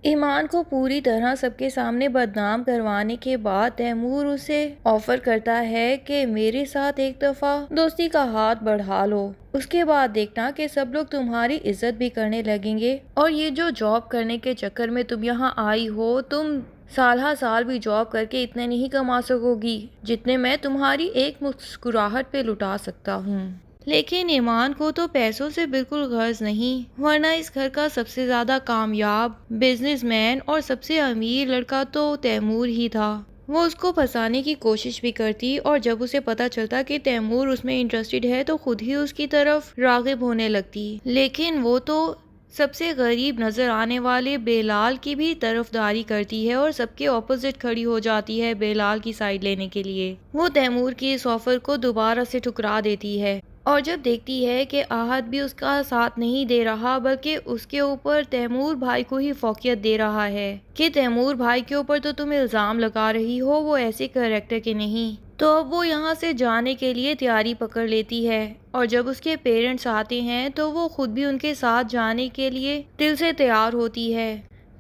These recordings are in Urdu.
ایمان کو پوری طرح سب کے سامنے بدنام کروانے کے بعد تیمور اسے آفر کرتا ہے کہ میرے ساتھ ایک دفعہ دوستی کا ہاتھ بڑھا لو، اس کے بعد دیکھنا کہ سب لوگ تمہاری عزت بھی کرنے لگیں گے، اور یہ جو جاب کرنے کے چکر میں تم یہاں آئی ہو، تم سال ہر سال بھی جاب کر کے اتنے نہیں کما سکو گی جتنے میں تمہاری ایک مسکراہٹ پہ لٹا سکتا ہوں۔ لیکن ایمان کو تو پیسوں سے بالکل غرض نہیں، ورنہ اس گھر کا سب سے زیادہ کامیاب بزنس مین اور سب سے امیر لڑکا تو تیمور ہی تھا۔ وہ اس کو پھنسانے کی کوشش بھی کرتی، اور جب اسے پتا چلتا کہ تیمور اس میں انٹرسٹڈ ہے تو خود ہی اس کی طرف راغب ہونے لگتی، لیکن وہ تو سب سے غریب نظر آنے والے بلال کی بھی طرفداری کرتی ہے اور سب کے اپوزٹ کھڑی ہو جاتی ہے بلال کی سائیڈ لینے کے لیے۔ وہ تیمور کی اس آفر کو دوبارہ سے ٹھکرا دیتی ہے، اور جب دیکھتی ہے کہ احد بھی اس کا ساتھ نہیں دے رہا بلکہ اس کے اوپر تیمور بھائی کو ہی فوقیت دے رہا ہے کہ تیمور بھائی کے اوپر تو تم الزام لگا رہی ہو، وہ ایسے کریکٹر کے نہیں، تو اب وہ یہاں سے جانے کے لیے تیاری پکڑ لیتی ہے، اور جب اس کے پیرنٹس آتے ہیں تو وہ خود بھی ان کے ساتھ جانے کے لیے دل سے تیار ہوتی ہے۔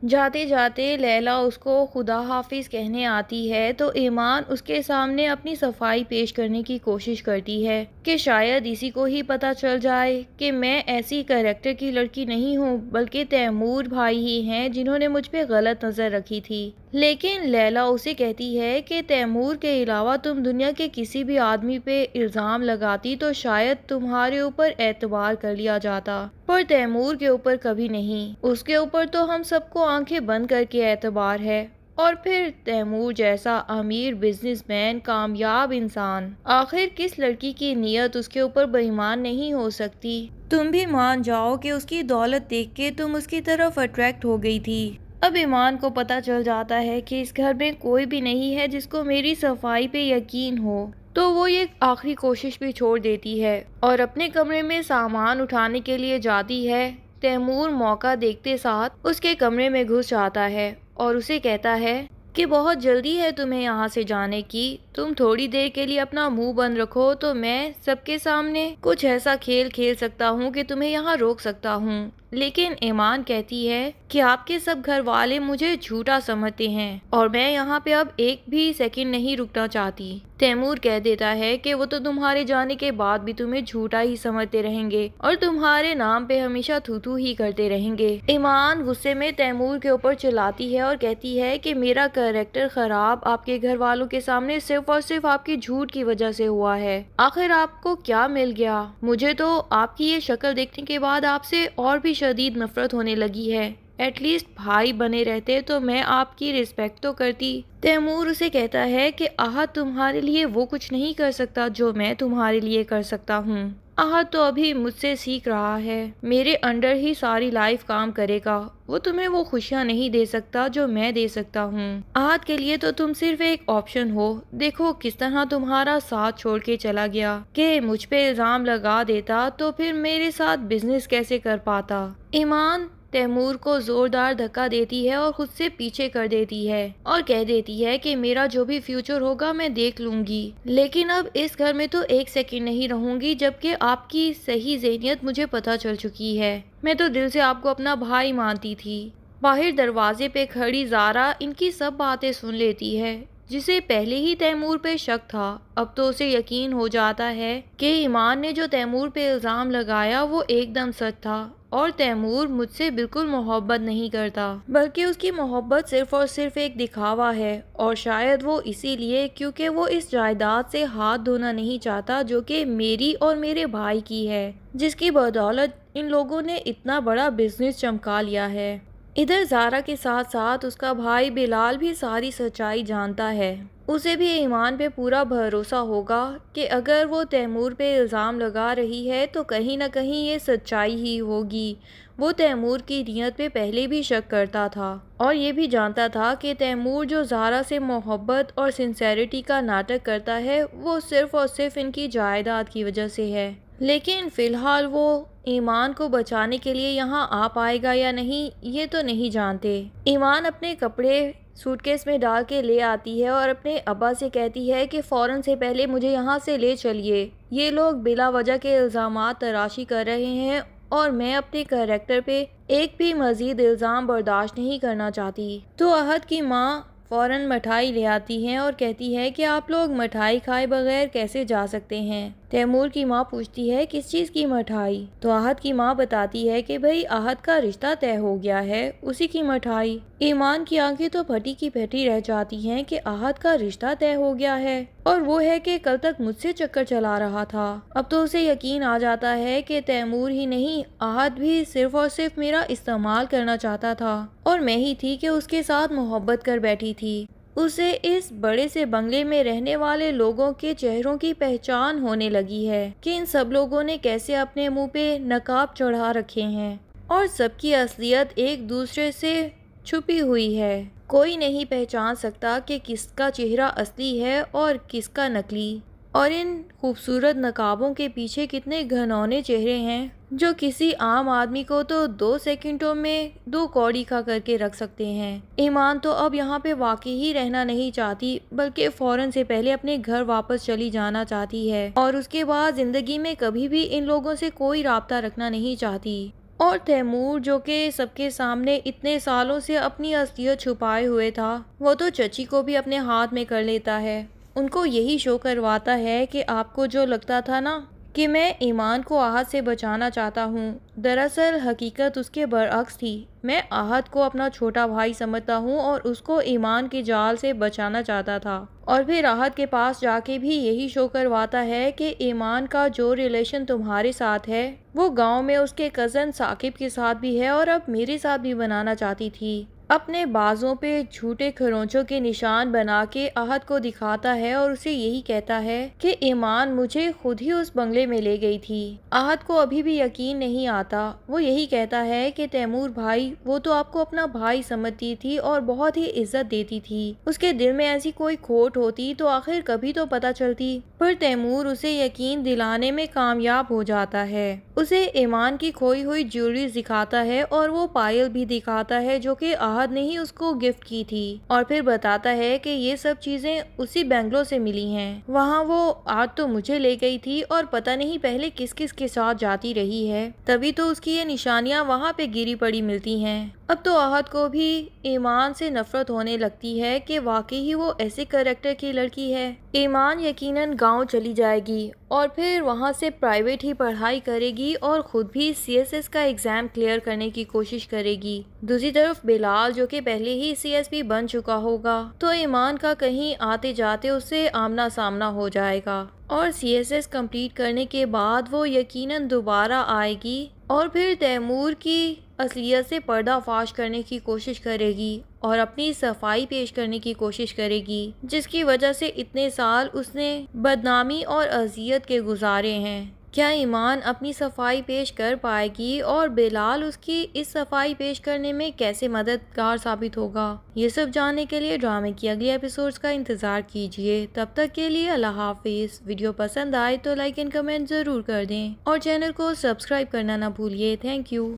جاتے جاتے لیلا اس کو خدا حافظ کہنے آتی ہے تو ایمان اس کے سامنے اپنی صفائی پیش کرنے کی کوشش کرتی ہے کہ شاید اسی کو ہی پتہ چل جائے کہ میں ایسی کریکٹر کی لڑکی نہیں ہوں بلکہ تیمور بھائی ہی ہیں جنہوں نے مجھ پہ غلط نظر رکھی تھی۔ لیکن لیلا اسے کہتی ہے کہ تیمور کے علاوہ تم دنیا کے کسی بھی آدمی پہ الزام لگاتی تو شاید تمہارے اوپر اعتبار کر لیا جاتا، پر تیمور کے اوپر کبھی نہیں، اس کے اوپر تو ہم سب کو آنکھیں بند کر کے اعتبار ہے، اور پھر تیمور جیسا امیر بزنس مین، کامیاب انسان، آخر کس لڑکی کی نیت اس کے اوپر بے ایمان نہیں ہو سکتی؟ تم بھی مان جاؤ کہ اس کی دولت دیکھ کے تم اس کی طرف اٹریکٹ ہو گئی تھی۔ اب ایمان کو پتہ چل جاتا ہے کہ اس گھر میں کوئی بھی نہیں ہے جس کو میری صفائی پہ یقین ہو، تو وہ یہ آخری کوشش بھی چھوڑ دیتی ہے اور اپنے کمرے میں سامان اٹھانے کے لیے جاتی ہے۔ تیمور موقع دیکھتے ساتھ اس کے کمرے میں گھس جاتا ہے اور اسے کہتا ہے کہ بہت جلدی ہے تمہیں یہاں سے جانے کی، تم تھوڑی دیر کے لیے اپنا منہ بند رکھو تو میں سب کے سامنے کچھ ایسا کھیل کھیل سکتا ہوں کہ تمہیں یہاں روک سکتا ہوں۔ لیکن ایمان کہتی ہے کہ آپ کے سب گھر والے مجھے جھوٹا سمجھتے ہیں اور میں یہاں پہ اب ایک بھی سیکنڈ نہیں رکنا چاہتی۔ تیمور کہہ دیتا ہے کہ وہ تو تمہارے جانے کے بعد بھی تمہیں جھوٹا ہی سمجھتے رہیں گے اور تمہارے نام پہ ہمیشہ تھو تھو ہی کرتے رہیں گے۔ ایمان غصے میں تیمور کے اوپر چلاتی ہے اور کہتی ہے کہ میرا کریکٹر خراب آپ کے گھر والوں کے سامنے صرف اور صرف آپ کی جھوٹ کی وجہ سے ہوا ہے۔ آخر آپ کو کیا مل گیا؟ مجھے تو آپ کی یہ شکل دیکھنے کے بعد آپ سے اور بھی شدید نفرت ہونے لگی ہے، ایٹ لیسٹ بھائی بنے رہتے تو میں آپ کی رسپیکٹ تو کرتی۔ تیمور اسے کہتا ہے کہ احد تمہارے لیے وہ کچھ نہیں کر سکتا جو میں تمہارے لیے کر سکتا ہوں۔ احد تو ابھی مجھ سے سیکھ رہا ہے، میرے انڈر ہی ساری لائف کام کرے گا، وہ تمہیں وہ خوشیاں نہیں دے سکتا جو میں دے سکتا ہوں۔ احد کے لیے تو تم صرف ایک آپشن ہو، دیکھو کس طرح تمہارا ساتھ چھوڑ کے چلا گیا، کہ مجھ پہ الزام لگا دیتا تو پھر میرے ساتھ بزنس کیسے کر پاتا۔ ایمان تیمور کو زوردار دھکا دیتی ہے اور خود سے پیچھے کر دیتی ہے اور کہہ دیتی ہے کہ میرا جو بھی فیوچر ہوگا میں دیکھ لوں گی، لیکن اب اس گھر میں تو ایک سیکنڈ نہیں رہوں گی جبکہ آپ کی صحیح ذہنیت مجھے پتہ چل چکی ہے، میں تو دل سے آپ کو اپنا بھائی مانتی تھی۔ باہر دروازے پہ کھڑی زارا ان کی سب باتیں سن لیتی ہے، جسے پہلے ہی تیمور پہ شک تھا اب تو اسے یقین ہو جاتا ہے کہ ایمان نے جو تیمور پہ الزام لگایا وہ ایک دم سچ تھا، اور تیمور مجھ سے بالکل محبت نہیں کرتا بلکہ اس کی محبت صرف اور صرف ایک دکھاوا ہے، اور شاید وہ اسی لیے کیونکہ وہ اس جائیداد سے ہاتھ دھونا نہیں چاہتا جو کہ میری اور میرے بھائی کی ہے، جس کی بدولت ان لوگوں نے اتنا بڑا بزنس چمکا لیا ہے۔ ادھر زارا کے ساتھ ساتھ اس کا بھائی بلال بھی ساری سچائی جانتا ہے، اسے بھی ایمان پہ پورا بھروسہ ہوگا کہ اگر وہ تیمور پہ الزام لگا رہی ہے تو کہیں نہ کہیں یہ سچائی ہی ہوگی۔ وہ تیمور کی نیت پہ پہلے بھی شک کرتا تھا اور یہ بھی جانتا تھا کہ تیمور جو زارا سے محبت اور سنسیریٹی کا ناٹک کرتا ہے وہ صرف اور صرف ان کی جائیداد کی وجہ سے ہے، لیکن فی الحال وہ ایمان کو بچانے کے لیے یہاں آ پائے گا یا نہیں یہ تو نہیں جانتے۔ ایمان اپنے کپڑے سوٹ کیس میں ڈال کے لے آتی ہے اور اپنے ابا سے کہتی ہے کہ فوراً سے پہلے مجھے یہاں سے لے چلیے، یہ لوگ بلا وجہ کے الزامات تراشی کر رہے ہیں اور میں اپنے کریکٹر پہ ایک بھی مزید الزام برداشت نہیں کرنا چاہتی۔ تو احد کی ماں فوراً مٹھائی لے آتی ہیں اور کہتی ہے کہ آپ لوگ مٹھائی کھائے بغیر کیسے جا سکتے ہیں؟ تیمور کی ماں پوچھتی ہے کس چیز کی مٹھائی؟ تو احد کی ماں بتاتی ہے کہ بھئی احد کا رشتہ طے ہو گیا ہے، اسی کی مٹھائی۔ ایمان کی آنکھیں تو پھٹی کی پھٹی رہ جاتی ہیں کہ احد کا رشتہ طے ہو گیا ہے، اور وہ ہے کہ کل تک مجھ سے چکر چلا رہا تھا۔ اب تو اسے یقین آ جاتا ہے کہ تیمور ہی نہیں، احد بھی صرف اور صرف میرا استعمال کرنا چاہتا تھا، اور میں ہی تھی کہ اس کے ساتھ محبت کر بیٹھی تھی۔ اسے اس بڑے سے بنگلے میں رہنے والے لوگوں کے چہروں کی پہچان ہونے لگی ہے کہ ان سب لوگوں نے کیسے اپنے منہ پہ نقاب چڑھا رکھے ہیں، اور سب کی اصلیت ایک دوسرے سے چھپی ہوئی ہے۔ کوئی نہیں پہچان سکتا کہ کس کا چہرہ اصلی ہے اور کس کا نقلی، اور ان خوبصورت نقابوں کے پیچھے کتنے گھنونے چہرے ہیں جو کسی عام آدمی کو تو 2 سیکنڈوں میں 2 کوڑی کھا کر کے رکھ سکتے ہیں۔ ایمان تو اب یہاں پہ واقعی ہی رہنا نہیں چاہتی، بلکہ فوراً سے پہلے اپنے گھر واپس چلی جانا چاہتی ہے، اور اس کے بعد زندگی میں کبھی بھی ان لوگوں سے کوئی رابطہ رکھنا نہیں چاہتی۔ اور تیمور جو کہ سب کے سامنے اتنے سالوں سے اپنی اصلیت چھپائے ہوئے تھا، وہ تو چچی کو بھی اپنے ہاتھ میں کر لیتا ہے۔ ان کو یہی شو کرواتا ہے کہ آپ کو جو لگتا تھا نا کہ میں ایمان کو احد سے بچانا چاہتا ہوں، دراصل حقیقت اس کے برعکس تھی۔ میں احد کو اپنا چھوٹا بھائی سمجھتا ہوں اور اس کو ایمان کے جال سے بچانا چاہتا تھا۔ اور پھر احد کے پاس جا کے بھی یہی شو کرواتا ہے کہ ایمان کا جو ریلیشن تمہارے ساتھ ہے وہ گاؤں میں اس کے کزن ثاقب کے ساتھ بھی ہے، اور اب میرے ساتھ بھی بنانا چاہتی تھی۔ اپنے بازوں پہ جھوٹے کھرونچوں کے نشان بنا کے احد کو دکھاتا ہے اور اسے یہی کہتا ہے کہ ایمان مجھے خود ہی اس بنگلے میں لے گئی تھی۔ احد کو ابھی بھی یقین نہیں آتا۔ وہ یہی کہتا ہے کہ تیمور بھائی، وہ تو آپ کو اپنا بھائی سمجھتی تھی اور بہت ہی عزت دیتی تھی۔ اس کے دل میں ایسی کوئی کھوٹ ہوتی تو آخر کبھی تو پتہ چلتی۔ پر تیمور اسے یقین دلانے میں کامیاب ہو جاتا ہے۔ اسے ایمان کی کھوئی ہوئی جیولری دکھاتا ہے اور وہ پائل بھی دکھاتا ہے جو کہ احد نے ہی اس کو گفٹ کی تھی، اور پھر بتاتا ہے کہ یہ سب چیزیں اسی بنگلو سے ملی ہیں۔ وہاں وہ آج تو مجھے لے گئی تھی اور پتہ نہیں پہلے کس کس کے ساتھ جاتی رہی ہے، تبھی تو اس کی یہ نشانیاں وہاں پہ گری پڑی ملتی ہیں۔ اب تو احد کو بھی ایمان سے نفرت ہونے لگتی ہے کہ واقعی ہی وہ ایسے کریکٹر کی لڑکی ہے۔ ایمان یقیناً گاؤں چلی جائے گی اور پھر وہاں سے پرائیویٹ ہی پڑھائی کرے گی اور خود بھی CSS کا ایگزام کلیئر کرنے کی کوشش کرے گی۔ دوسری طرف بلال جو کہ پہلے ہی CSP بن چکا ہوگا، تو ایمان کا کہیں آتے جاتے اس سے آمنا سامنا ہو جائے گا، اور CSS کمپلیٹ کرنے کے بعد وہ یقیناً دوبارہ آئے گی اور پھر تیمور کی اصلیت سے پردہ فاش کرنے کی کوشش کرے گی اور اپنی صفائی پیش کرنے کی کوشش کرے گی، جس کی وجہ سے اتنے سال اس نے بدنامی اور اذیت کے گزارے ہیں۔ کیا ایمان اپنی صفائی پیش کر پائے گی اور بلال اس کی اس صفائی پیش کرنے میں کیسے مددگار ثابت ہوگا؟ یہ سب جاننے کے لیے ڈرامے کی اگلی ایپیسوڈز کا انتظار کیجیے۔ تب تک کے لیے اللہ حافظ۔ ویڈیو پسند آئے تو لائک اینڈ کمنٹ ضرور کر دیں اور چینل کو سبسکرائب کرنا نہ بھولیے۔ Thank you.